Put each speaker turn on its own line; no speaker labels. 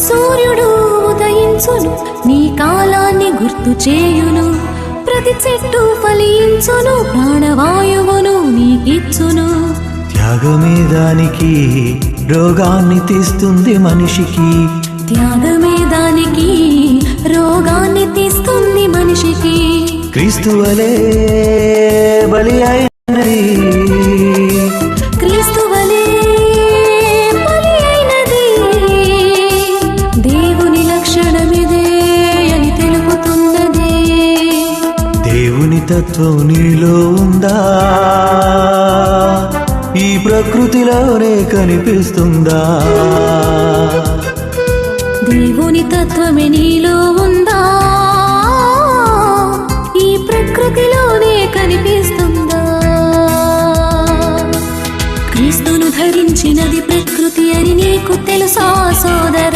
సూర్యుడు ఉదయించును, నీ కాలాన్ని గుర్తు చేయును. ప్రతి చెట్టు ఫలించును, ప్రాణవాయువును నీకిచ్చును.
త్యాగమే దానికి రోగాన్ని తీస్తుంది మనిషికి.
త్యాగమే దానికి రోగాన్ని తీస్తుంది మనిషికి.
క్రీస్తువలే బలి అయినది,
క్రీస్తువలే బలి అయినది. దేవుని లక్షణమిదే అని తెలుపుతున్నది.
దేవుని తత్వం నీలో ఉందా? ఈ ప్రకృతిలోనే కనిపిస్తుందా?
దేవుని తత్వమే నీలో ఉందా? ఈ ప్రకృతిలోనే కనిపిస్తుందా? క్రీస్తును ధరించినది ప్రకృతి అని నీకు తెలుసా సోదర?